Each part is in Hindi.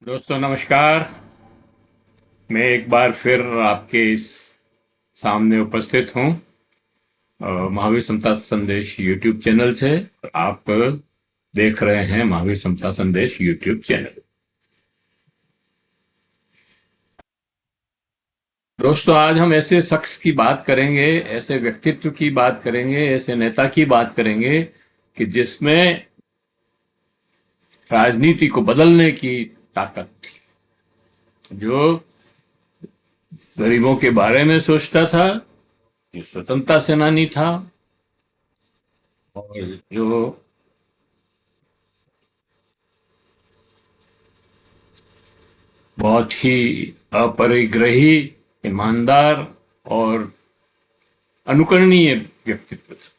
दोस्तों नमस्कार। मैं एक बार फिर आपके इस सामने उपस्थित हूँ महावीर समता संदेश यूट्यूब चैनल से। आप देख रहे हैं महावीर समता संदेश यूट्यूब चैनल। दोस्तों आज हम ऐसे शख्स की बात करेंगे, ऐसे व्यक्तित्व की बात करेंगे, ऐसे नेता की बात करेंगे कि जिसमें राजनीति को बदलने की ताकत थी, जो गरीबों के बारे में सोचता था, जो स्वतंत्रता सेनानी था और जो बहुत ही अपरिग्रही, ईमानदार और अनुकरणीय व्यक्तित्व था।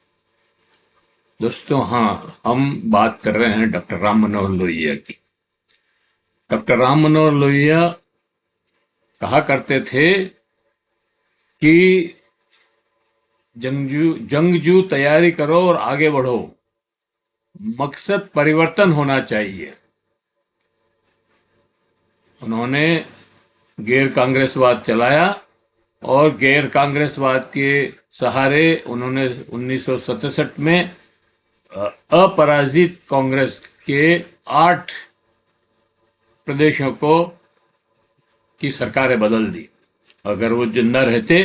दोस्तों हाँ, हम बात कर रहे हैं डॉक्टर राम मनोहर लोहिया की। डॉक्टर राम मनोहर लोहिया कहा करते थे कि जंगजू तैयारी करो और आगे बढ़ो, मकसद परिवर्तन होना चाहिए। उन्होंने गैर कांग्रेसवाद चलाया और गैर कांग्रेसवाद के सहारे उन्होंने 1967 में अपराजित कांग्रेस के 8 प्रदेशों को की सरकारें बदल दी। अगर वो जिंदा रहते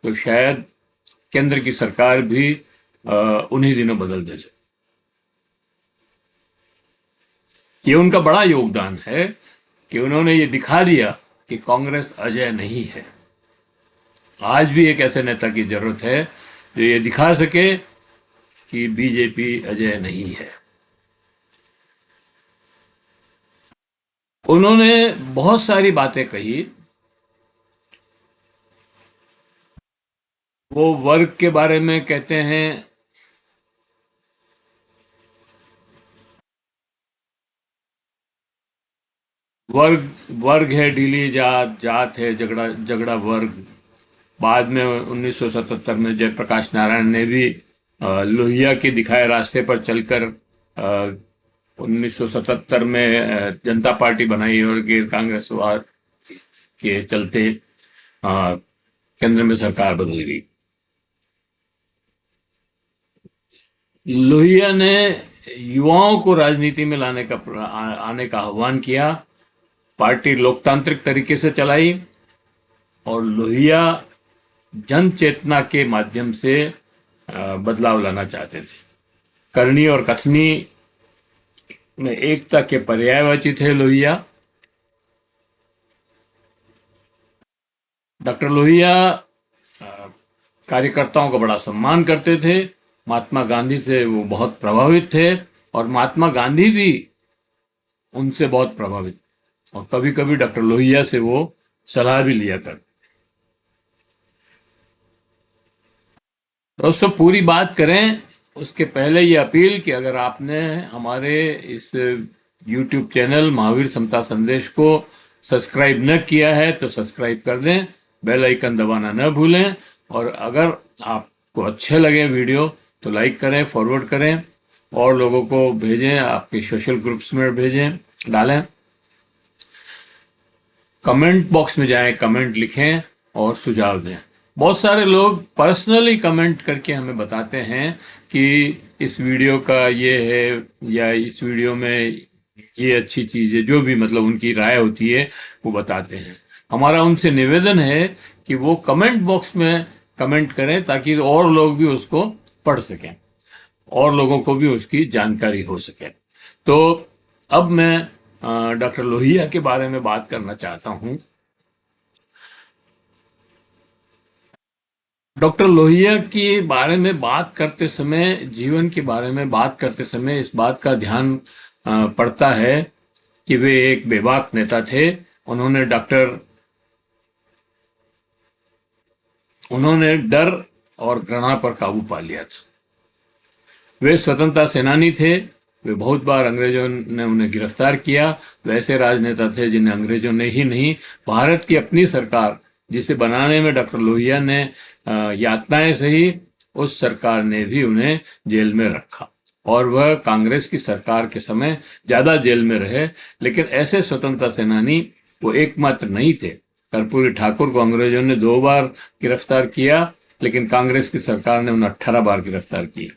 तो शायद केंद्र की सरकार भी उन्हीं दिनों बदल देते। ये उनका बड़ा योगदान है कि उन्होंने ये दिखा दिया कि कांग्रेस अजय नहीं है। आज भी एक ऐसे नेता की जरूरत है जो ये दिखा सके कि बीजेपी अजय नहीं है। उन्होंने बहुत सारी बातें कही। वो वर्ग के बारे में कहते हैं, वर्ग वर्ग है ढीली जात, जात है झगड़ा झगड़ा वर्ग। बाद में 1977 में जयप्रकाश नारायण ने भी लोहिया के दिखाए रास्ते पर चलकर 1977 में जनता पार्टी बनाई और गैर कांग्रेसवाद के चलते केंद्र में सरकार बदल गई। लोहिया ने युवाओं को राजनीति में आने का आह्वान किया। पार्टी लोकतांत्रिक तरीके से चलाई और लोहिया जन चेतना के माध्यम से बदलाव लाना चाहते थे। करनी और कथनी में एकता के पर्यायवाची थे लोहिया। डॉक्टर लोहिया कार्यकर्ताओं का बड़ा सम्मान करते थे। महात्मा गांधी से वो बहुत प्रभावित थे और महात्मा गांधी भी उनसे बहुत प्रभावित, और कभी कभी डॉक्टर लोहिया से वो सलाह भी लिया करते। दोस्तों पूरी बात करें उसके पहले ये अपील कि अगर आपने हमारे इस YouTube चैनल महावीर समता संदेश को सब्सक्राइब न किया है तो सब्सक्राइब कर दें, बेल आइकन दबाना न भूलें, और अगर आपको अच्छे लगे वीडियो तो लाइक करें, फॉरवर्ड करें और लोगों को भेजें, आपके सोशल ग्रुप्स में भेजें, डालें। कमेंट बॉक्स में जाएं, कमेंट लिखें और सुझाव दें। बहुत सारे लोग पर्सनली कमेंट करके हमें बताते हैं कि इस वीडियो का ये है या इस वीडियो में ये अच्छी चीज़ है, जो भी मतलब उनकी राय होती है वो बताते हैं। हमारा उनसे निवेदन है कि वो कमेंट बॉक्स में कमेंट करें ताकि और लोग भी उसको पढ़ सकें और लोगों को भी उसकी जानकारी हो सके। तो अब मैं डॉक्टर लोहिया के बारे में बात करना चाहता हूँ। डॉक्टर लोहिया के बारे में बात करते समय, जीवन के बारे में बात करते समय इस बात का ध्यान पड़ता है कि वे एक बेबाक नेता थे। उन्होंने डर और घृणा पर काबू पा लिया था। वे स्वतंत्रता सेनानी थे। वे बहुत बार अंग्रेजों ने उन्हें गिरफ्तार किया। वैसे राजनेता थे जिन्हें अंग्रेजों ने ही नहीं, भारत की अपनी सरकार जिसे बनाने में डॉक्टर लोहिया ने यातनाएं सही, उस सरकार ने भी उन्हें जेल में रखा और वह कांग्रेस की सरकार के समय ज़्यादा जेल में रहे। लेकिन ऐसे स्वतंत्रता सेनानी वो एकमात्र नहीं थे। कर्पूरी ठाकुर को अंग्रेजों ने 2 बार गिरफ्तार किया, लेकिन कांग्रेस की सरकार ने उन्हें 18 बार गिरफ्तार किया।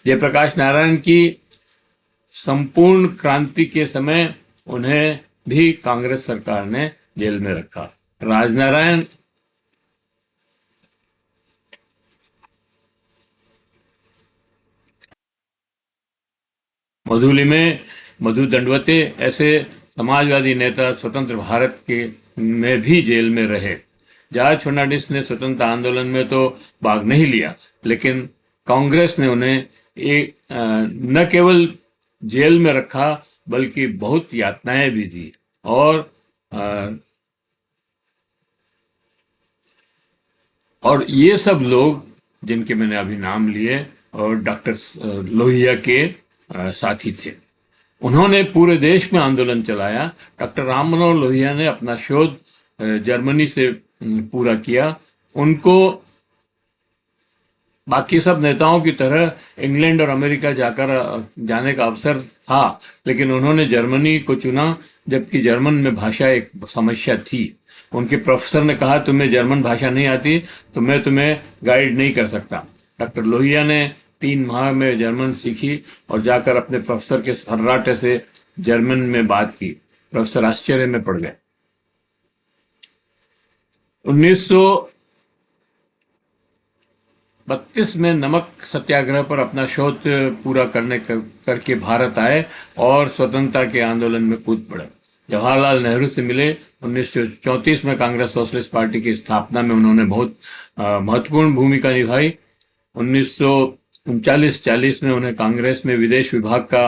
जयप्रकाश नारायण की संपूर्ण क्रांति के समय उन्हें भी कांग्रेस सरकार ने जेल में रखा। राजनारायण मधुलिमे, मधु दंडवते ऐसे समाजवादी नेता स्वतंत्र भारत के में भी जेल में रहे। जॉर्ज फर्नांडिस ने स्वतंत्रता आंदोलन में तो भाग नहीं लिया, लेकिन कांग्रेस ने उन्हें न केवल जेल में रखा बल्कि बहुत यातनाएं भी दी। और ये सब लोग जिनके मैंने अभी नाम लिए और डॉक्टर लोहिया के साथी थे। उन्होंने पूरे देश में आंदोलन चलाया। डॉक्टर राम मनोहर लोहिया ने अपना शोध जर्मनी से पूरा किया। उनको बाकी सब नेताओं की तरह इंग्लैंड और अमेरिका जाने का अवसर था, लेकिन उन्होंने जर्मनी को चुना, जबकि जर्मन में भाषा एक समस्या थी। उनके प्रोफेसर ने कहा, तुम्हें जर्मन भाषा नहीं आती तो मैं तुम्हें गाइड नहीं कर सकता। डॉक्टर लोहिया ने 3 माह में जर्मन सीखी और जाकर अपने प्रोफेसर के फर्राटे से जर्मन में बात की। प्रोफेसर आश्चर्य में पड़ गए। 1932 में नमक सत्याग्रह पर अपना शोध पूरा करके भारत आए और स्वतंत्रता के आंदोलन में कूद पड़े। जवाहरलाल नेहरू से मिले। 1934 में कांग्रेस सोशलिस्ट पार्टी की स्थापना में उन्होंने बहुत महत्वपूर्ण भूमिका निभाई। 1939-40 में उन्हें कांग्रेस में विदेश विभाग का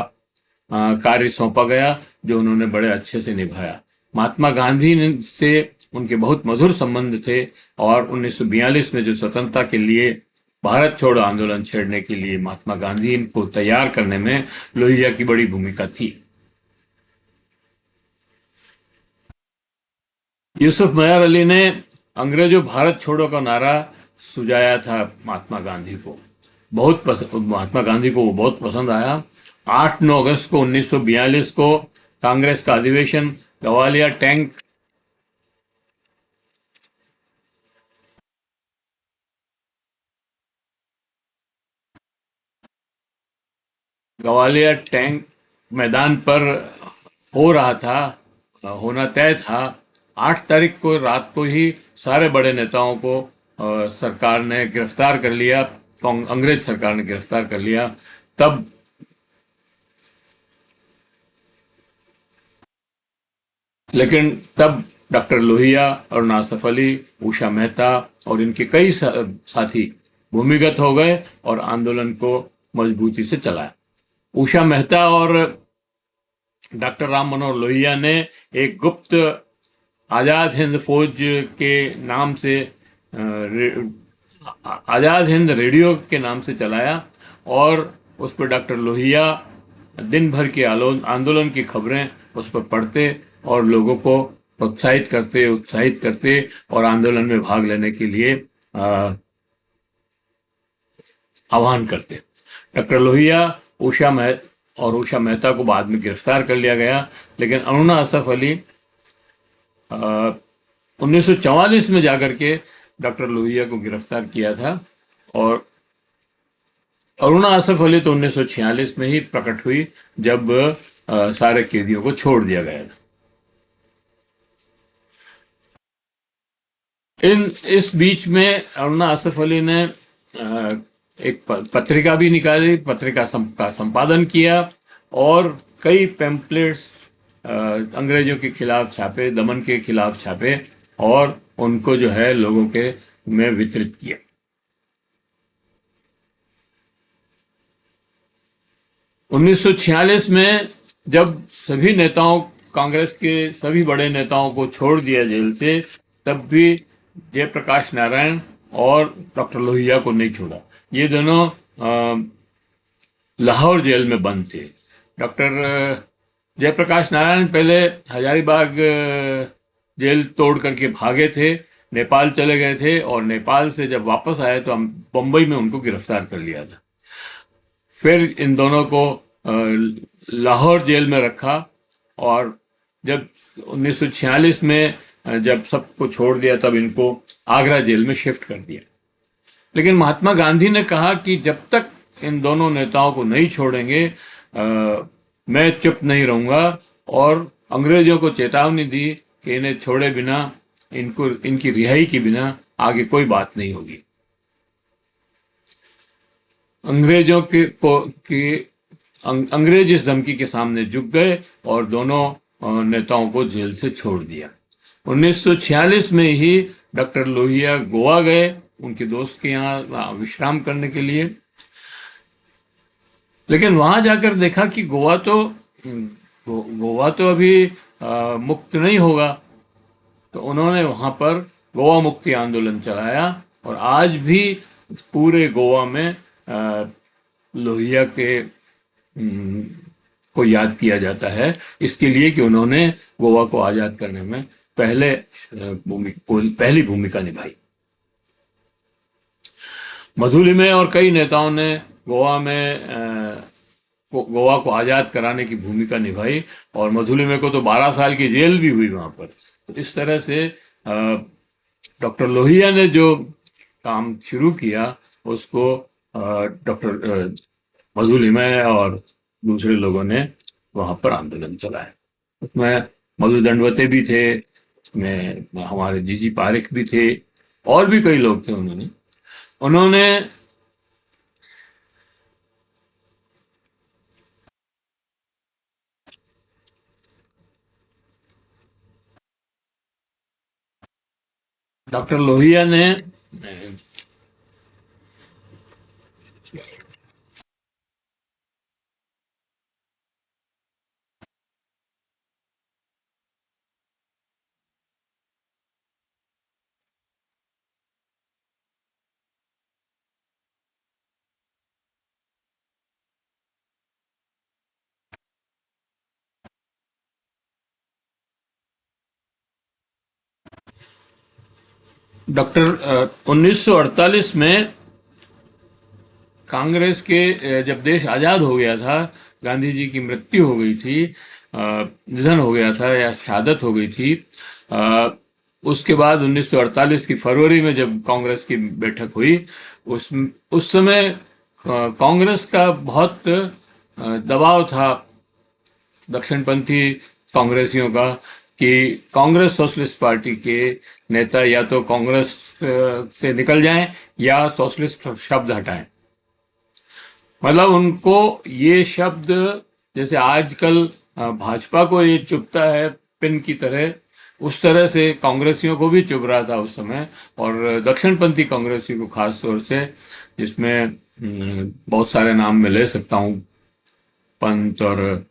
कार्य सौंपा गया, जो उन्होंने बड़े अच्छे से निभाया। महात्मा गांधी से उनके बहुत मधुर संबंध थे और 1942 में जो स्वतंत्रता के लिए भारत छोड़ो आंदोलन छेड़ने के लिए महात्मा गांधी को तैयार करने में लोहिया की बड़ी भूमिका थी। यूसुफ मैयर अली ने अंग्रेजों भारत छोड़ो का नारा सुझाया था महात्मा गांधी को। महात्मा गांधी को वो बहुत पसंद आया। 8-9 अगस्त को 1942 को कांग्रेस का अधिवेशन गवालियर टैंक मैदान पर हो रहा था, होना तय था। 8 तारीख को रात को ही सारे बड़े नेताओं को सरकार ने गिरफ्तार कर लिया, अंग्रेज सरकार ने गिरफ्तार कर लिया। तब डॉक्टर लोहिया, अरुण आसफ अली, उषा मेहता और इनके कई साथी भूमिगत हो गए और आंदोलन को मजबूती से चलाया। उषा मेहता और डॉक्टर राम मनोहर लोहिया ने एक गुप्त आज़ाद हिंद फौज के नाम से आज़ाद हिंद रेडियो के नाम से चलाया और उस पर डॉक्टर लोहिया दिन भर के आंदोलन की खबरें उस पर पढ़ते और लोगों को प्रोत्साहित करते, उत्साहित करते और आंदोलन में भाग लेने के लिए आह्वान करते। डॉक्टर लोहिया उषा मेहता को बाद में गिरफ्तार कर लिया गया, लेकिन अरुणा असफ अली 1944 में जाकर के डॉक्टर लोहिया को गिरफ्तार किया था और अरुणा असफ अली तो 1946 में ही प्रकट हुई, जब सारे कैदियों को छोड़ दिया गया था। इस बीच में अरुणा असफ अली ने एक पत्रिका भी निकाली, पत्रिका का संपादन किया और कई पैम्पलेट्स अंग्रेजों के खिलाफ छापे, दमन के खिलाफ छापे और उनको जो है लोगों के में वितरित किया। (1946) में जब सभी नेताओं, कांग्रेस के सभी बड़े नेताओं को छोड़ दिया जेल से, तब भी जयप्रकाश नारायण और डॉक्टर लोहिया को नहीं छोड़ा। ये दोनों लाहौर जेल में बंद थे। डॉक्टर जयप्रकाश नारायण पहले हजारीबाग जेल तोड़ करके भागे थे, नेपाल चले गए थे और नेपाल से जब वापस आए तो हम बम्बई में उनको गिरफ्तार कर लिया था। फिर इन दोनों को लाहौर जेल में रखा, और जब 1946 में जब सबको छोड़ दिया तब इनको आगरा जेल में शिफ्ट कर दिया। लेकिन महात्मा गांधी ने कहा कि जब तक इन दोनों नेताओं को नहीं छोड़ेंगे मैं चुप नहीं रहूंगा, और अंग्रेजों को चेतावनी दी कि इन्हें छोड़े बिना, इनको इनकी रिहाई के बिना आगे कोई बात नहीं होगी। अंग्रेजों अंग्रेज इस धमकी के सामने झुक गए और दोनों नेताओं को जेल से छोड़ दिया। 1946 में ही डॉक्टर लोहिया गोवा गए उनके दोस्त के यहाँ विश्राम करने के लिए। लेकिन वहां जाकर देखा कि गोवा तो अभी मुक्त नहीं होगा, तो उन्होंने वहां पर गोवा मुक्ति आंदोलन चलाया, और आज भी पूरे गोवा में लोहिया के को याद किया जाता है, इसके लिए कि उन्होंने गोवा को आजाद करने में पहली भूमिका निभाई। मधुलिमे और कई नेताओं ने गोवा को आजाद कराने की भूमिका निभाई, और मधुलिमे को तो 12 साल की जेल भी हुई वहां पर। तो इस तरह से डॉक्टर लोहिया ने जो काम शुरू किया उसको डॉक्टर मधुलिमे और दूसरे लोगों ने वहां पर आंदोलन चलाया। उसमें मधु दंडवते भी थे, उसमें हमारे जीजी पारेख भी थे, और भी कई लोग थे। उन्होंने डॉक्टर लोहिया ने डॉक्टर 1948 में कांग्रेस के जब देश आज़ाद हो गया था, गांधी जी की मृत्यु हो गई थी, निधन हो गया था या शहादत हो गई थी। उसके बाद 1948 की फरवरी में जब कांग्रेस की बैठक हुई, उस समय कांग्रेस का बहुत दबाव था दक्षिणपंथी कांग्रेसियों का कि कांग्रेस सोशलिस्ट पार्टी के नेता या तो कांग्रेस से निकल जाएं या सोशलिस्ट शब्द हटाएं। मतलब उनको ये शब्द, जैसे आजकल भाजपा को ये चुभता है पिन की तरह, उस तरह से कांग्रेसियों को भी चुभ रहा था उस समय, और दक्षिणपंथी कांग्रेसी को खास तौर से, जिसमें बहुत सारे नाम मैं ले सकता हूँ, पंत और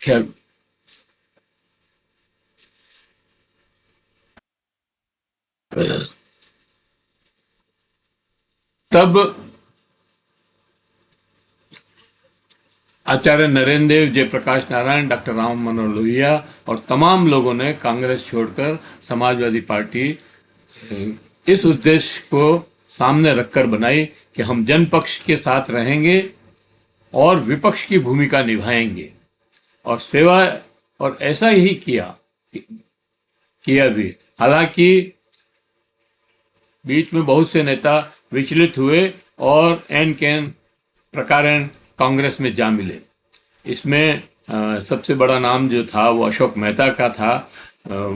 खैर। तब आचार्य नरेंद्र देव, जयप्रकाश नारायण, डॉक्टर राम मनोहर लोहिया और तमाम लोगों ने कांग्रेस छोड़कर समाजवादी पार्टी इस उद्देश्य को सामने रखकर बनाई कि हम जनपक्ष के साथ रहेंगे और विपक्ष की भूमिका निभाएंगे, और सेवा, और ऐसा ही किया भी। हालांकि बीच में बहुत से नेता विचलित हुए और एन कैन प्रकारेण कांग्रेस में जा मिले। इसमें सबसे बड़ा नाम जो था वो अशोक मेहता का था।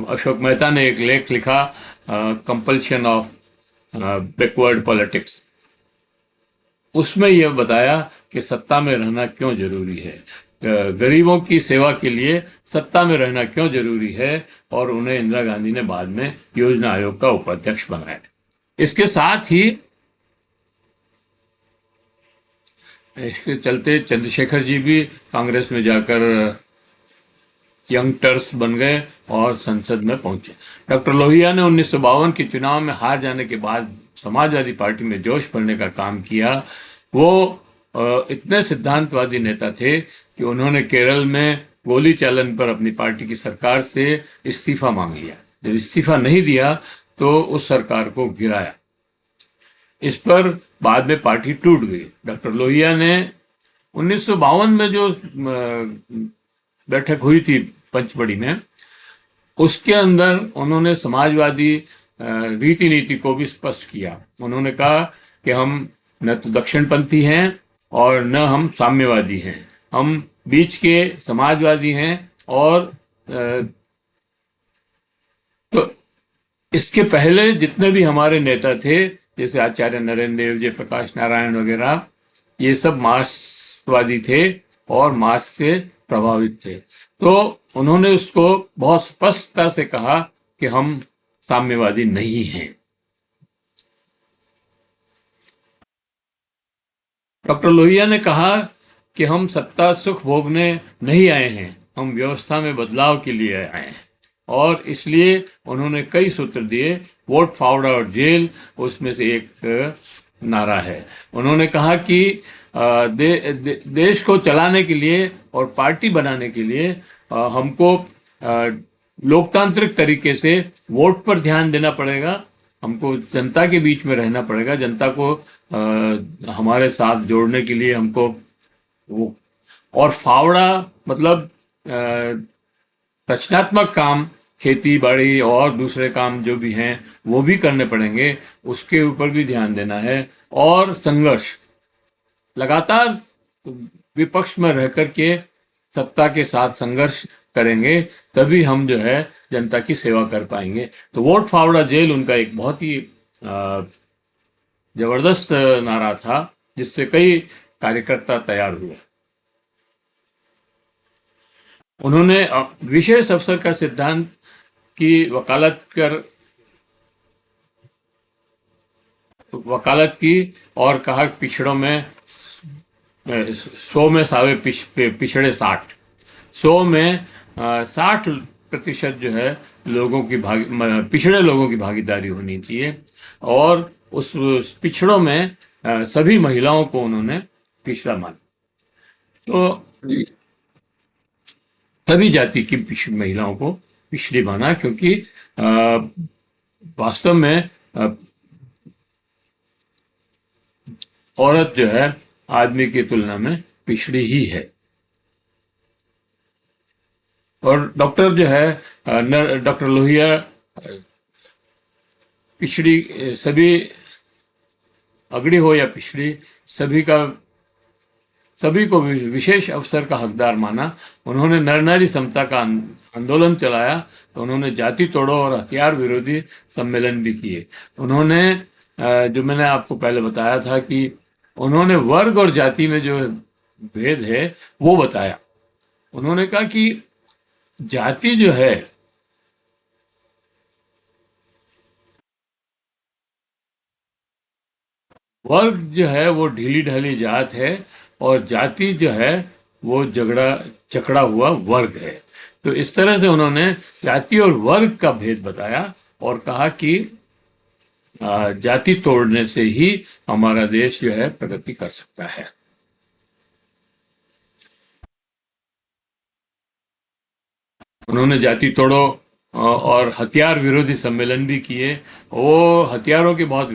अशोक मेहता ने एक लेख लिखा, कंपल्शन ऑफ बैकवर्ड पॉलिटिक्स। उसमें यह बताया कि सत्ता में रहना क्यों जरूरी है, गरीबों की सेवा के लिए सत्ता में रहना क्यों जरूरी है, और उन्हें इंदिरा गांधी ने बाद में योजना आयोग का उपाध्यक्ष बनाया। इसके साथ ही इसके चलते चंद्रशेखर जी भी कांग्रेस में जाकर यंगस्टर्स बन गए और संसद में पहुंचे। डॉक्टर लोहिया ने 1952 के चुनाव में हार जाने के बाद समाजवादी पार्टी में जोश भरने का काम किया। वो इतने सिद्धांतवादी नेता थे कि उन्होंने केरल में गोली चालन पर अपनी पार्टी की सरकार से इस्तीफा मांग लिया। जब इस्तीफा नहीं दिया तो उस सरकार को गिराया। इस पर बाद में पार्टी टूट गई। डॉक्टर लोहिया ने 1952 में जो बैठक हुई थी पंचमढ़ी में, उसके अंदर उन्होंने समाजवादी रीति नीति को भी स्पष्ट किया। उन्होंने कहा कि हम न तो दक्षिणपंथी हैं और न हम साम्यवादी हैं, हम बीच के समाजवादी हैं। और तो इसके पहले जितने भी हमारे नेता थे, जैसे आचार्य नरेंद्र देव, जयप्रकाश नारायण वगैरह, ये सब मार्क्सवादी थे और मार्क्स से प्रभावित थे। तो उन्होंने उसको बहुत स्पष्टता से कहा कि हम साम्यवादी नहीं हैं। डॉक्टर लोहिया ने कहा कि हम सत्ता सुख भोगने नहीं आए हैं, हम व्यवस्था में बदलाव के लिए आए हैं। और इसलिए उन्होंने कई सूत्र दिए। वोट, फावड़ा और जेल उसमें से एक नारा है। उन्होंने कहा कि देश को चलाने के लिए और पार्टी बनाने के लिए हमको लोकतांत्रिक तरीके से वोट पर ध्यान देना पड़ेगा, हमको जनता के बीच में रहना पड़ेगा, जनता को हमारे साथ जोड़ने के लिए हमको वो, और फावड़ा मतलब रचनात्मक काम, खेती बाड़ी और दूसरे काम जो भी हैं वो भी करने पड़ेंगे, उसके ऊपर भी ध्यान देना है। और संघर्ष, लगातार विपक्ष में रह करके सत्ता के साथ संघर्ष करेंगे, तभी हम जो है जनता की सेवा कर पाएंगे। तो वोट, फावड़ा, जेल उनका एक बहुत ही जबरदस्त नारा था, जिससे कई कार्यकर्ता तैयार हुए। उन्होंने विशेष अवसर का सिद्धांत की वकालत की और कहा पिछड़ों में 100 में सावे पिछड़े 60, 100 में 60% जो है लोगों की पिछड़े लोगों की भागीदारी होनी चाहिए। और उस पिछड़ों में सभी महिलाओं को उन्होंने पिछड़ा माना। तो सभी जाति की महिलाओं को पिछड़ी माना, क्योंकि वास्तव में औरत जो है आदमी की तुलना में पिछड़ी ही है। और डॉक्टर जो है डॉक्टर लोहिया पिछड़ी, सभी अगड़ी हो या पिछड़ी, सभी को विशेष अवसर का हकदार माना। उन्होंने नर नारी समता का आंदोलन चलाया। तो उन्होंने जाति तोड़ो और हथियार विरोधी सम्मेलन भी किए। उन्होंने जो मैंने आपको पहले बताया था कि उन्होंने वर्ग और जाति में जो भेद है वो बताया। उन्होंने कहा कि जाति जो है वर्ग जो है वो ढीली ढाली जात है, और जाति जो है वो जकड़ा हुआ वर्ग है। तो इस तरह से उन्होंने जाति और वर्ग का भेद बताया और कहा कि जाति तोड़ने से ही हमारा देश जो है प्रगति कर सकता है। उन्होंने जाति तोड़ो और हथियार विरोधी सम्मेलन भी किए। वो हथियारों के बहुत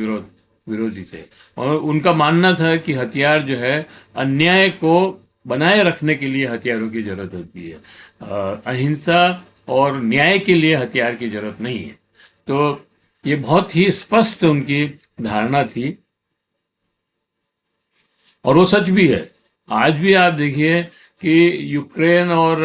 विरोधी थे, और उनका मानना था कि हथियार जो है अन्याय को बनाए रखने के लिए हथियारों की जरूरत होती है, अहिंसा और न्याय के लिए हथियार की जरूरत नहीं है। तो ये बहुत ही स्पष्ट उनकी धारणा थी, और वो सच भी है। आज भी आप देखिए कि यूक्रेन और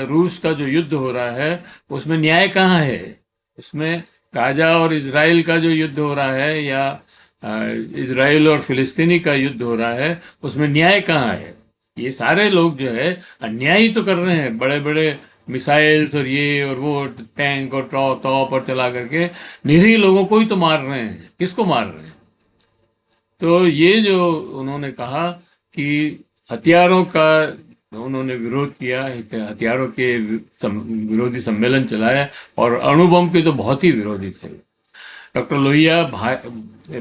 रूस का जो युद्ध हो रहा है उसमें न्याय कहाँ है? उसमें गाजा और इजराइल का जो युद्ध हो रहा है, या इजराइल और फिलिस्तीनी का युद्ध हो रहा है, उसमें न्याय कहाँ है? ये सारे लोग जो है अन्याय ही तो कर रहे हैं। बड़े बड़े मिसाइल्स और ये और वो टैंक और तौप पर चला करके निरीह लोगों को ही तो मार रहे हैं। किसको मार रहे हैं? तो ये जो उन्होंने कहा कि हथियारों का उन्होंने विरोध किया, हथियारों के विरोधी सम्मेलन चलाया, और अणुबम के तो बहुत ही विरोधी थे। डॉक्टर लोहिया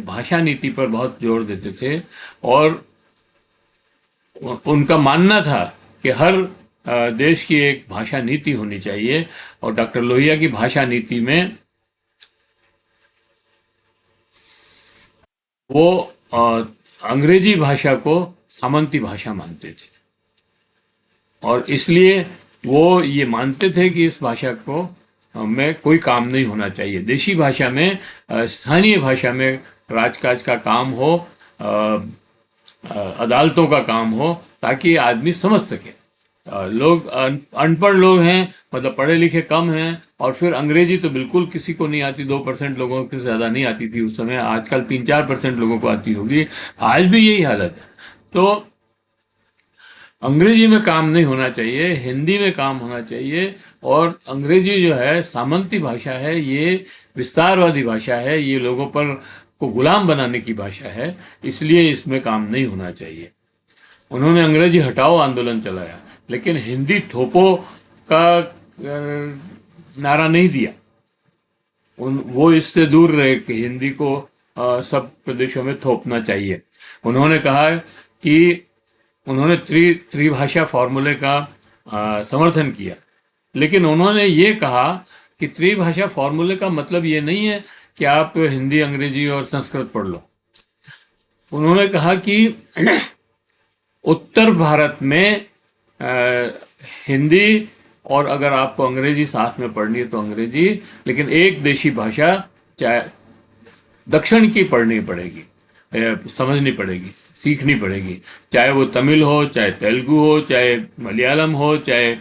भाषा नीति पर बहुत जोर देते थे, और उनका मानना था कि हर देश की एक भाषा नीति होनी चाहिए। और डॉक्टर लोहिया की भाषा नीति में वो अंग्रेजी भाषा को सामंती भाषा मानते थे, और इसलिए वो ये मानते थे कि इस भाषा को में कोई काम नहीं होना चाहिए। देशी भाषा में, स्थानीय भाषा में राजकाज का काम हो, अदालतों का काम हो, ताकि आदमी समझ सके। लोग अनपढ़ लोग हैं, मतलब पढ़े लिखे कम हैं, और फिर अंग्रेजी तो बिल्कुल किसी को नहीं आती, 2% लोगों से ज़्यादा नहीं आती थी उस समय। आजकल 3-4% लोगों को आती होगी, आज भी यही हालत है। तो अंग्रेजी में काम नहीं होना चाहिए, हिंदी में काम होना चाहिए। और अंग्रेजी जो है सामंती भाषा है, ये विस्तारवादी भाषा है, ये लोगों पर को गुलाम बनाने की भाषा है, इसलिए इसमें काम नहीं होना चाहिए। उन्होंने अंग्रेजी हटाओ आंदोलन चलाया, लेकिन हिंदी थोपो का नारा नहीं दिया। वो इससे दूर रहे कि हिंदी को सब प्रदेशों में थोपना चाहिए। उन्होंने कहा कि उन्होंने त्रिभाषा फॉर्मूले का समर्थन किया, लेकिन उन्होंने ये कहा कि त्रिभाषा फॉर्मूले का मतलब ये नहीं है कि आप हिंदी, अंग्रेजी और संस्कृत पढ़ लो। उन्होंने कहा कि उत्तर भारत में हिंदी, और अगर आपको अंग्रेजी साथ में पढ़नी है तो अंग्रेजी, लेकिन एक देशी भाषा चाहे दक्षिण की पढ़नी पड़ेगी, समझनी पड़ेगी, सीखनी पड़ेगी। चाहे वो तमिल हो, चाहे तेलुगु हो, चाहे मलयालम हो, चाहे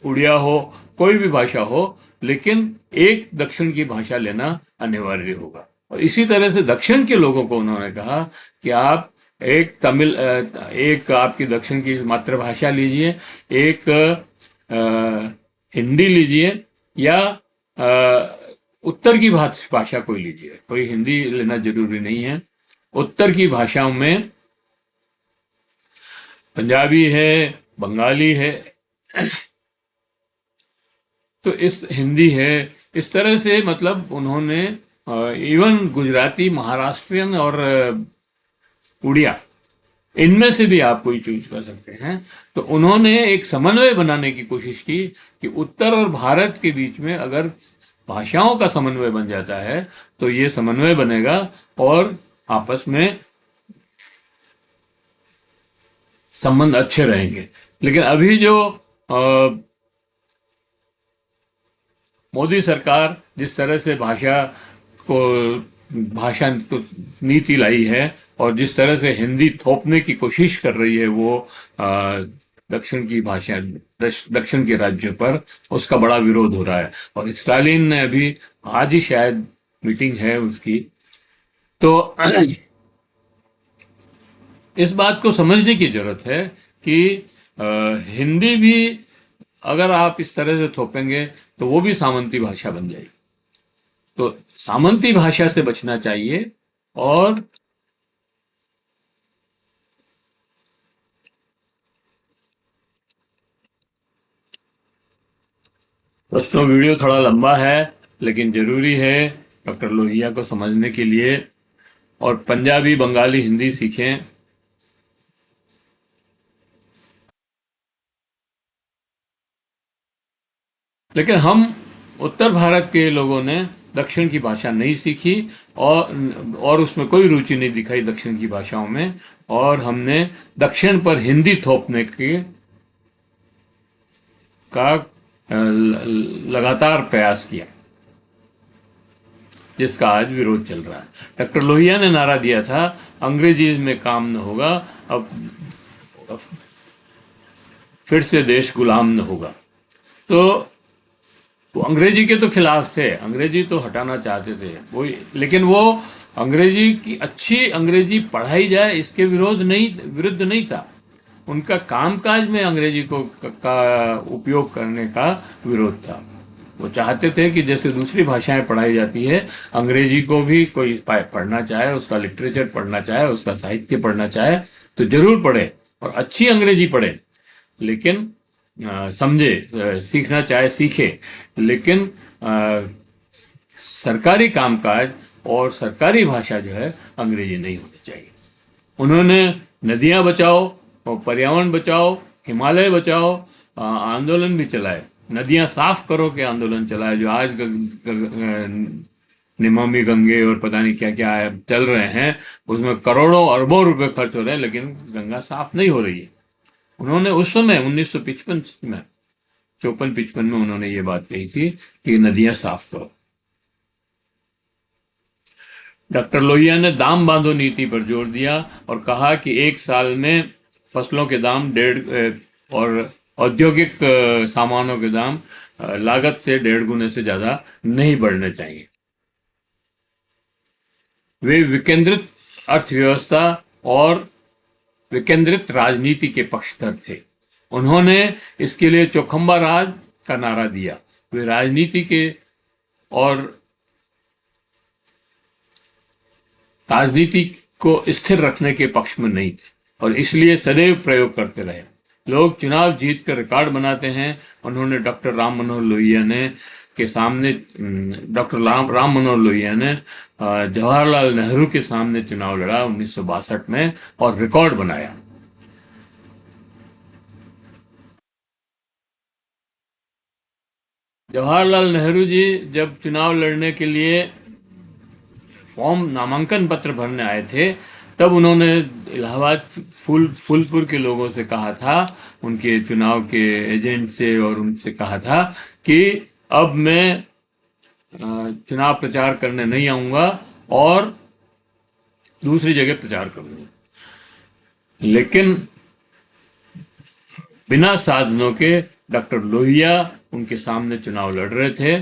उड़िया हो, कोई भी भाषा हो, लेकिन एक दक्षिण की भाषा लेना अनिवार्य होगा। और इसी तरह से दक्षिण के लोगों को उन्होंने कहा कि आप एक तमिल, एक आपकी दक्षिण की मातृभाषा लीजिए, एक हिंदी लीजिए, या उत्तर की भाषा कोई लीजिए। कोई हिंदी लेना जरूरी नहीं है। उत्तर की भाषाओं में पंजाबी है, बंगाली है, तो इस हिंदी है, इस तरह से मतलब उन्होंने इवन गुजराती, महाराष्ट्रियन और उड़िया, इनमें से भी आप कोई चूज कर सकते हैं। तो उन्होंने एक समन्वय बनाने की कोशिश की कि उत्तर और भारत के बीच में अगर भाषाओं का समन्वय बन जाता है तो ये समन्वय बनेगा और आपस में संबंध अच्छे रहेंगे। लेकिन अभी जो मोदी सरकार जिस तरह से भाषा को नीति लाई है, और जिस तरह से हिंदी थोपने की कोशिश कर रही है वो दक्षिण की भाषा, दक्षिण के राज्यों पर, उसका बड़ा विरोध हो रहा है। और स्टालिन ने अभी, आज ही शायद मीटिंग है उसकी, तो इस बात को समझने की जरूरत है कि हिंदी भी अगर आप इस तरह से थोपेंगे तो वो भी सामंती भाषा बन जाएगी। तो सामंती भाषा से बचना चाहिए। और दोस्तों, वीडियो थोड़ा लंबा है, लेकिन जरूरी है डॉक्टर लोहिया को समझने के लिए। और पंजाबी, बंगाली, हिंदी सीखें। लेकिन हम उत्तर भारत के लोगों ने दक्षिण की भाषा नहीं सीखी, और उसमें कोई रुचि नहीं दिखाई दक्षिण की भाषाओं में, और हमने दक्षिण पर हिंदी थोपने का लगातार प्रयास किया, जिसका आज विरोध चल रहा है। डॉक्टर लोहिया ने नारा दिया था, अंग्रेजी में काम न होगा, अब फिर से देश गुलाम न होगा। तो वो अंग्रेजी के तो खिलाफ थे, अंग्रेजी तो हटाना चाहते थे वो, लेकिन वो अंग्रेजी की, अच्छी अंग्रेजी पढ़ाई जाए, इसके विरुद्ध नहीं था। उनका कामकाज में अंग्रेजी का उपयोग करने का विरोध था। वो चाहते थे कि जैसे दूसरी भाषाएं पढ़ाई जाती है, अंग्रेजी को भी कोई पढ़ना चाहे, उसका लिटरेचर पढ़ना चाहे, उसका साहित्य पढ़ना चाहे तो जरूर पढ़े, और अच्छी अंग्रेजी पढ़े, लेकिन समझे, सीखना चाहे सीखे, लेकिन सरकारी कामकाज और सरकारी भाषा जो है अंग्रेजी नहीं होनी चाहिए। उन्होंने नदियां बचाओ और पर्यावरण बचाओ, हिमालय बचाओ आंदोलन भी चलाए, नदियां साफ करो के आंदोलन चलाए, जो आज नमामि गंगे और पता नहीं क्या क्या चल रहे हैं, उसमें करोड़ों अरबों रुपए खर्च हो रहे हैं, लेकिन गंगा साफ नहीं हो रही है। उन्होंने उस समय 1955 में, 54-55 में उन्होंने ये बात कही थी कि नदियां साफ करो। डॉक्टर लोहिया ने दाम बांधो नीति पर जोर दिया और कहा कि एक साल में फसलों के दाम और औद्योगिक सामानों के दाम लागत से 1.5 गुने से ज्यादा नहीं बढ़ने चाहिए। वे विकेंद्रित अर्थव्यवस्था और विकेंद्रित राजनीति के पक्षधर थे। उन्होंने इसके लिए चौखंबा राज का नारा दिया। वे राजनीति के और राजनीति को स्थिर रखने के पक्ष में नहीं थे और इसलिए सदैव प्रयोग करते रहे। लोग चुनाव जीत कर रिकॉर्ड बनाते हैं। उन्होंने डॉक्टर राम मनोहर लोहिया ने के सामने डॉक्टर राम मनोहर लोहिया ने जवाहरलाल नेहरू के सामने चुनाव लड़ा 1962 में और रिकॉर्ड बनाया। जवाहरलाल नेहरू जी जब चुनाव लड़ने के लिए फॉर्म नामांकन पत्र भरने आए थे, तब उन्होंने इलाहाबाद फूलपुर के लोगों से कहा था, उनके चुनाव के एजेंट से, और उनसे कहा था कि अब मैं चुनाव प्रचार करने नहीं आऊंगा और दूसरी जगह प्रचार करूंगा। लेकिन बिना साधनों के डॉक्टर लोहिया उनके सामने चुनाव लड़ रहे थे,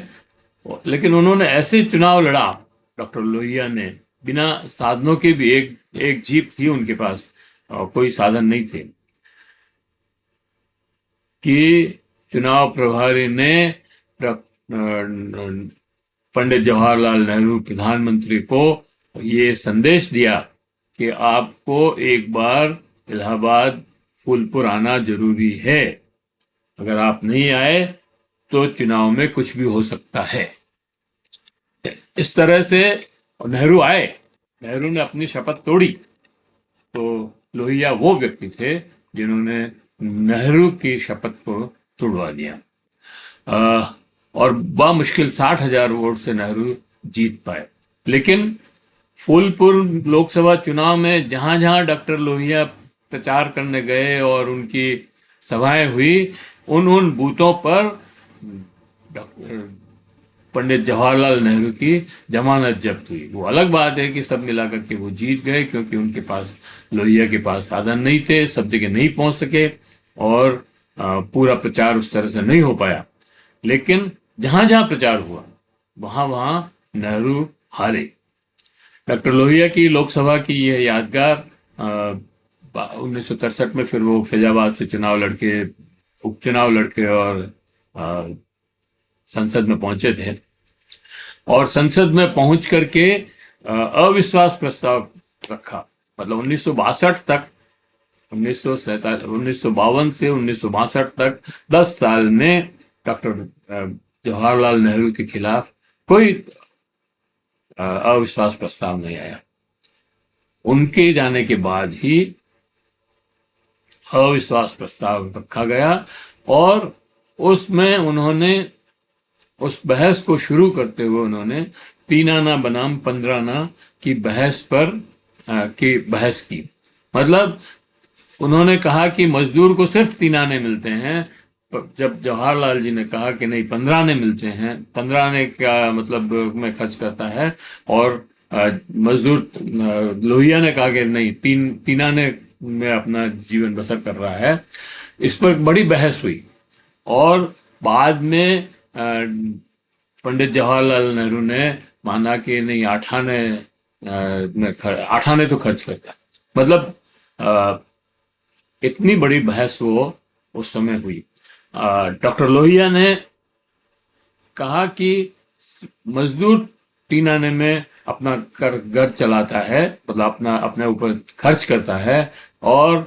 लेकिन उन्होंने ऐसे चुनाव लड़ा डॉक्टर लोहिया ने, बिना साधनों के भी। एक जीप थी उनके पास, कोई साधन नहीं थे, कि चुनाव प्रभारी ने पंडित जवाहरलाल नेहरू प्रधानमंत्री को ये संदेश दिया कि आपको एक बार इलाहाबाद फूलपुर आना जरूरी है। अगर आप नहीं आए तो चुनाव में कुछ भी हो सकता है। इस तरह से नेहरू आए, नेहरू ने अपनी शपथ तोड़ी। तो लोहिया वो व्यक्ति थे जिन्होंने नेहरू की शपथ को तोड़वा दिया और बामुश्किल 60,000 वोट से नेहरू जीत पाए। लेकिन फूलपुर लोकसभा चुनाव में जहां जहां डॉक्टर लोहिया प्रचार करने गए और उनकी सभाएं हुई, उन बूथों पर पंडित जवाहरलाल नेहरू की जमानत जब्त हुई। वो अलग बात है कि सब मिलाकर के वो जीत गए, क्योंकि उनके पास, लोहिया के पास साधन नहीं थे, सब जगह नहीं पहुंच सके और पूरा प्रचार उस तरह से नहीं हो पाया। लेकिन जहां जहां प्रचार हुआ वहां वहां नेहरू हारे। डॉक्टर लोहिया की लोकसभा की यह यादगार 1963 में फिर वो फैजाबाद से उपचुनाव लड़के और संसद में पहुंचे थे और संसद में पहुंच करके अविश्वास प्रस्ताव रखा। मतलब 1962 तक, 1952 से 1962 तक 10 साल में डॉक्टर जवाहरलाल नेहरू के खिलाफ कोई अविश्वास प्रस्ताव नहीं आया। उनके जाने के बाद ही अविश्वास प्रस्ताव रखा गया और उसमें उन्होंने, उस बहस को शुरू करते हुए उन्होंने 3 आना बनाम 15 आना की बहस की। मतलब उन्होंने कहा कि मजदूर को सिर्फ 3 आने मिलते हैं, जब जवाहरलाल जी ने कहा कि नहीं, 15 आने मिलते हैं। 15 आने का मतलब में खर्च करता है, और मजदूर लोहिया ने कहा कि नहीं, तीन आने में अपना जीवन बसर कर रहा है। इस पर बड़ी बहस हुई और बाद में पंडित जवाहरलाल नेहरू ने माना कि नहीं, 8 आने तो खर्च करता। मतलब इतनी बड़ी बहस वो उस समय हुई। डॉक्टर लोहिया ने कहा कि मजदूर 3 आने में अपना घर चलाता है, मतलब अपने ऊपर खर्च करता है, और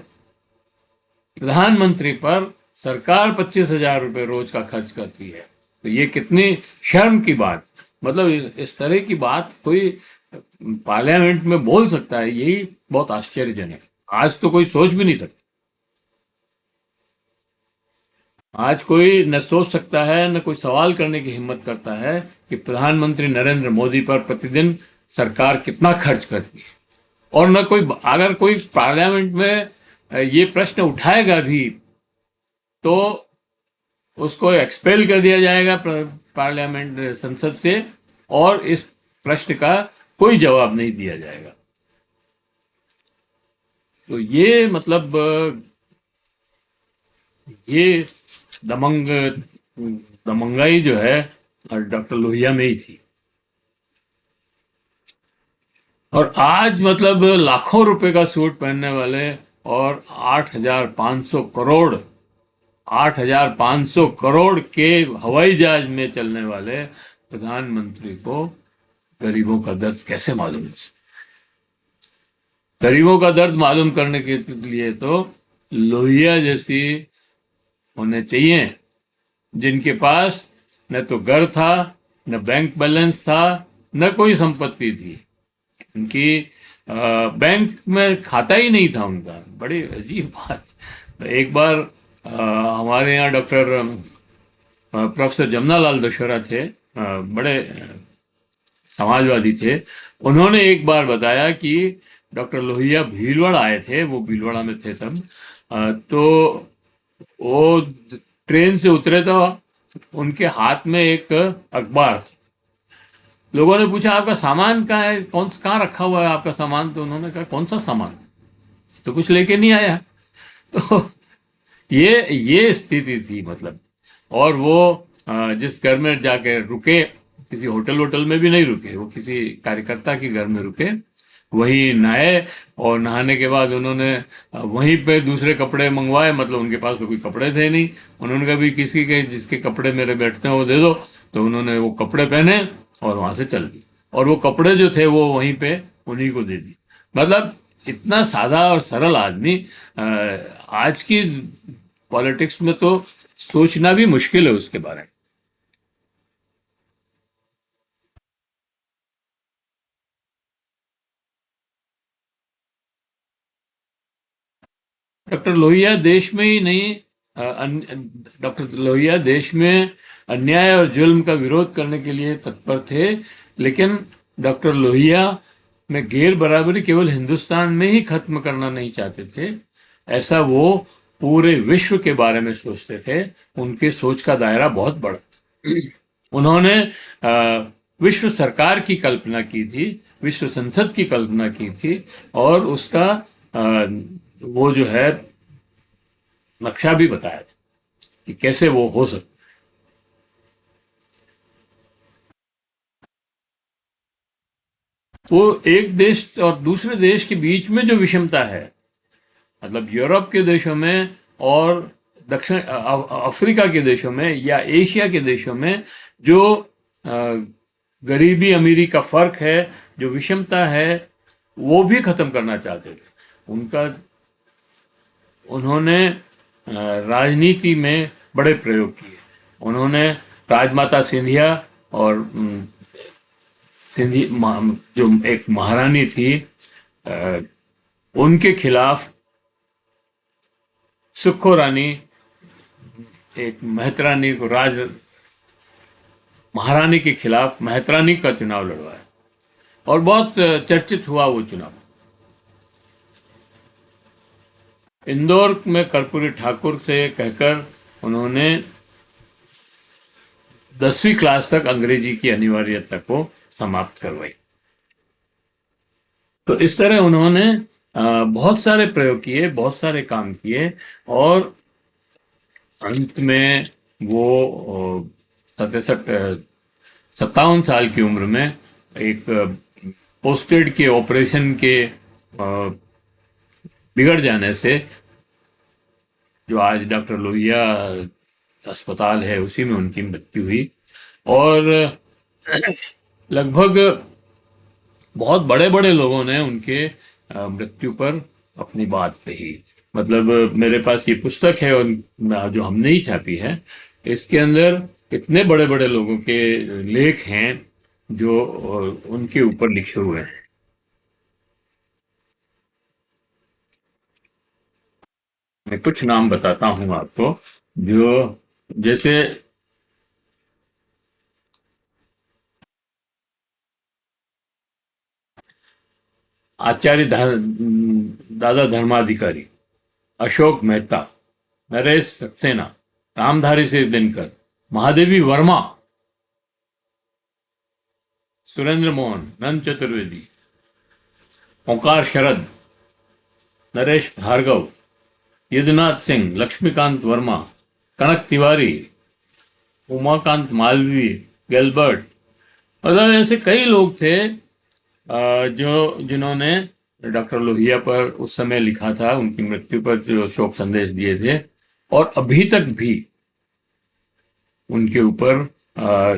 प्रधानमंत्री पर सरकार 25,000 रुपये रोज का खर्च करती है। तो ये कितनी शर्म की बात, मतलब इस तरह की बात कोई पार्लियामेंट में बोल सकता है? यही बहुत आश्चर्यजनक। आज तो कोई सोच भी नहीं सकता। आज कोई न सोच सकता है, न कोई सवाल करने की हिम्मत करता है कि प्रधानमंत्री नरेंद्र मोदी पर प्रतिदिन सरकार कितना खर्च करती है। और न कोई, अगर कोई पार्लियामेंट में ये प्रश्न उठाएगा भी तो उसको एक्सपेल कर दिया जाएगा पार्लियामेंट, संसद से, और इस प्रश्न का कोई जवाब नहीं दिया जाएगा। तो ये मतलब ये दमंग दमंगाई जो है डॉक्टर लोहिया में ही थी। और आज मतलब लाखों रुपए का सूट पहनने वाले और 8,500 करोड़ 8,500 करोड़ के हवाई जहाज में चलने वाले प्रधानमंत्री को गरीबों का दर्द कैसे मालूम है? गरीबों का दर्द मालूम करने के लिए तो लोहिया जैसी होने चाहिए, जिनके पास न तो घर था, न बैंक बैलेंस था, न कोई संपत्ति थी। उनकी बैंक में खाता ही नहीं था उनका। बड़ी अजीब बात। एक बार हमारे यहाँ डॉक्टर प्रोफेसर जमनालाल दशहरा थे, बड़े समाजवादी थे। उन्होंने एक बार बताया कि डॉक्टर लोहिया भीलवाड़ा आए थे, वो भीलवाड़ा में थे तब। तो वो ट्रेन से उतरे तो उनके हाथ में एक अखबार था। लोगों ने पूछा आपका सामान कहाँ है, कहाँ रखा हुआ है आपका सामान? तो उन्होंने कहा कौन सा सामान, तो कुछ लेके नहीं आया। तो ये स्थिति थी मतलब। और वो जिस घर में जाके रुके, किसी होटल वोटल में भी नहीं रुके, वो किसी कार्यकर्ता के घर में रुके, वहीं नहाए। और नहाने के बाद उन्होंने वहीं पे दूसरे कपड़े मंगवाए, मतलब उनके पास तो कोई कपड़े थे नहीं। उन्होंने कहा भी किसी के जिसके कपड़े मेरे बैठते हैं वो दे दो। तो उन्होंने वो कपड़े पहने और वहां से चल दी, और वो कपड़े जो थे वो वहीं पे उन्हीं को दे दी। मतलब इतना सादा और सरल आदमी आज की पॉलिटिक्स में तो सोचना भी मुश्किल है उसके बारे में। डॉक्टर लोहिया देश में ही नहीं, डॉक्टर लोहिया देश में अन्याय और जुल्म का विरोध करने के लिए तत्पर थे। लेकिन डॉक्टर लोहिया में गैर बराबरी केवल हिंदुस्तान में ही खत्म करना नहीं चाहते थे, ऐसा वो पूरे विश्व के बारे में सोचते थे। उनके सोच का दायरा बहुत बड़ा था। उन्होंने विश्व सरकार की कल्पना की थी, विश्व संसद की कल्पना की थी, और उसका वो जो है नक्शा भी बताया था कि कैसे वो हो सकता। वो एक देश और दूसरे देश के बीच में जो विषमता है, मतलब यूरोप के देशों में और दक्षिण अफ्रीका के देशों में या एशिया के देशों में जो गरीबी अमीरी का फर्क है, जो विषमता है, वो भी खत्म करना चाहते थे। उनका उन्होंने राजनीति में बड़े प्रयोग किए। उन्होंने राजमाता सिंधिया और जो एक महारानी थी, अ, उनके खिलाफ सुखो रानी, एक मेहतरानी को महारानी के खिलाफ मेहतरानी का चुनाव लड़वाया, और बहुत चर्चित हुआ वो चुनाव। इंदौर में कर्पूरी ठाकुर से कहकर उन्होंने 10वीं क्लास तक अंग्रेजी की अनिवार्यता को समाप्त करवाई। तो इस तरह उन्होंने बहुत सारे प्रयोग किए, बहुत सारे काम किए, और अंत में वो 57 साल की उम्र में एक पोस्टेड के ऑपरेशन के बिगड़ जाने से, जो आज डॉक्टर लोहिया अस्पताल है उसी में उनकी मृत्यु हुई। और लगभग बहुत बड़े बड़े लोगों ने उनके मृत्यु पर अपनी बात कही। मतलब मेरे पास ये पुस्तक है, और जो हमने ही छापी है, इसके अंदर इतने बड़े बड़े लोगों के लेख हैं जो उनके ऊपर लिखे हुए हैं। मैं कुछ नाम बताता हूँ आपको, जो जैसे आचार्य दादा धर्माधिकारी, अशोक मेहता, नरेश सक्सेना, रामधारी सिंह दिनकर, महादेवी वर्मा, सुरेंद्र मोहन, नंद चतुर्वेदी, ओंकार शरद, नरेश भार्गव, यदुनाथ सिंह, लक्ष्मीकांत वर्मा, कनक तिवारी, उमाकांत मालवीय, गैल्बर्ट, मतलब ऐसे कई लोग थे जो जिन्होंने डॉक्टर लोहिया पर उस समय लिखा था, उनकी मृत्यु पर जो शोक संदेश दिए थे, और अभी तक भी उनके ऊपर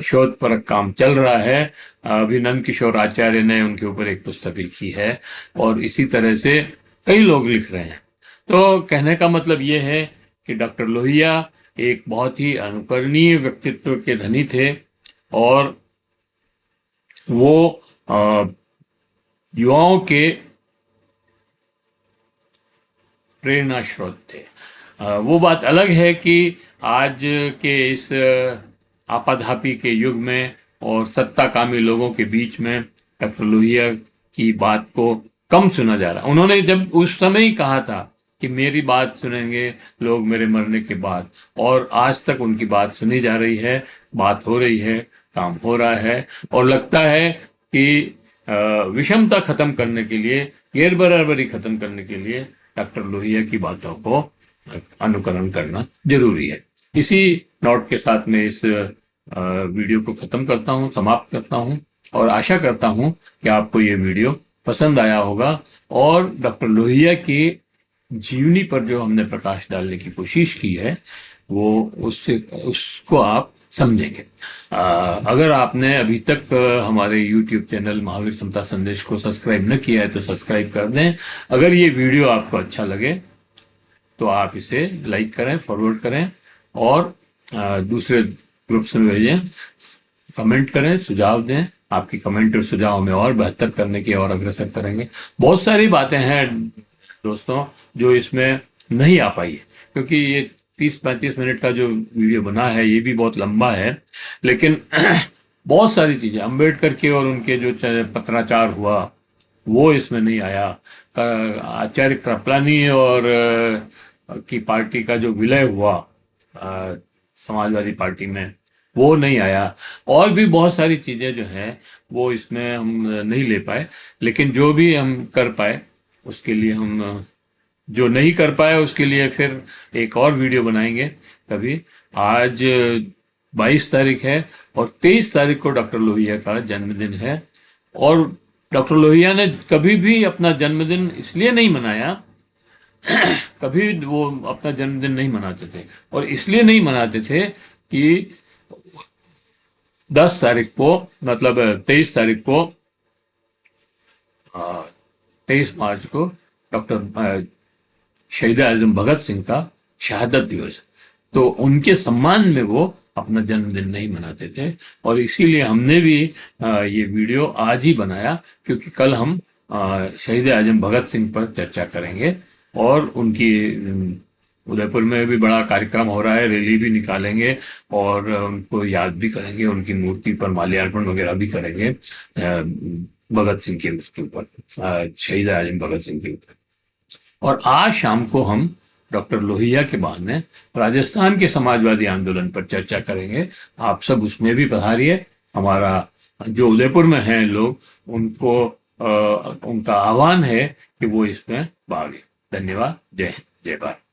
शोध परक काम चल रहा है। अभी नंद किशोर आचार्य ने उनके ऊपर एक पुस्तक लिखी है और इसी तरह से कई लोग लिख रहे हैं। तो कहने का मतलब ये है कि डॉक्टर लोहिया एक बहुत ही अनुकरणीय व्यक्तित्व के धनी थे और वो युवाओं के प्रेरणा स्रोत थे। वो बात अलग है कि आज के इस आपाधापी के युग में और सत्ताकामी लोगों के बीच में डॉक्टर लोहिया की बात को कम सुना जा रहा। उन्होंने जब उस समय ही कहा था कि मेरी बात सुनेंगे लोग मेरे मरने के बाद, और आज तक उनकी बात सुनी जा रही है, बात हो रही है, काम हो रहा है, और लगता है कि विषमता खत्म करने के लिए, गैर बराबरी खत्म करने के लिए डॉक्टर लोहिया की बातों को अनुकरण करना जरूरी है। इसी नोट के साथ मैं इस वीडियो को खत्म करता हूँ, समाप्त करता हूँ, और आशा करता हूँ कि आपको ये वीडियो पसंद आया होगा और डॉक्टर लोहिया की जीवनी पर जो हमने प्रकाश डालने की कोशिश की है वो उसको आप समझेंगे। अगर आपने अभी तक हमारे YouTube चैनल महावीर समता संदेश को सब्सक्राइब न किया है तो सब्सक्राइब कर दें। अगर ये वीडियो आपको अच्छा लगे तो आप इसे लाइक करें, फॉरवर्ड करें और दूसरे ग्रुप्स में भेजें, कमेंट करें, सुझाव दें। आपकी कमेंट और सुझाव हमें और बेहतर करने की और अग्रसर करेंगे। बहुत सारी बातें हैं दोस्तों जो इसमें नहीं आ पाई है, क्योंकि ये 30-35 मिनट का जो वीडियो बना है ये भी बहुत लंबा है, लेकिन बहुत सारी चीज़ें अम्बेडकर के और उनके जो पत्राचार हुआ वो इसमें नहीं आया। आचार्य कृपलानी और की पार्टी का जो विलय हुआ समाजवादी पार्टी में वो नहीं आया, और भी बहुत सारी चीज़ें जो हैं वो इसमें हम नहीं ले पाए। लेकिन जो भी हम कर पाए उसके लिए हम, जो नहीं कर पाए उसके लिए फिर एक और वीडियो बनाएंगे कभी। आज 22 तारीख है और 23 तारीख को डॉक्टर लोहिया का जन्मदिन है, और डॉक्टर लोहिया ने कभी भी अपना जन्मदिन इसलिए नहीं मनाया कभी वो अपना जन्मदिन नहीं मनाते थे, और इसलिए नहीं मनाते थे कि 10 तारीख को, मतलब 23 तारीख को, 23 मार्च को डॉक्टर शहीद आजम भगत सिंह का शहादत दिवस, तो उनके सम्मान में वो अपना जन्मदिन नहीं मनाते थे। और इसीलिए हमने भी ये वीडियो आज ही बनाया, क्योंकि कल हम शहीद आजम भगत सिंह पर चर्चा करेंगे और उनकी उदयपुर में भी बड़ा कार्यक्रम हो रहा है, रैली भी निकालेंगे और उनको याद भी करेंगे, उनकी मूर्ति पर माल्यार्पण वगैरह भी करेंगे भगत सिंह के उसके ऊपर, शहीद आजम भगत सिंह के ऊपर। और आज शाम को हम डॉक्टर लोहिया के बहाने राजस्थान के समाजवादी आंदोलन पर चर्चा करेंगे। आप सब उसमें भी पधारिए। हमारा जो उदयपुर में हैं लोग, उनको उनका आह्वान है कि वो इसमें भाग लें। धन्यवाद। जय हिंद, जय भारत।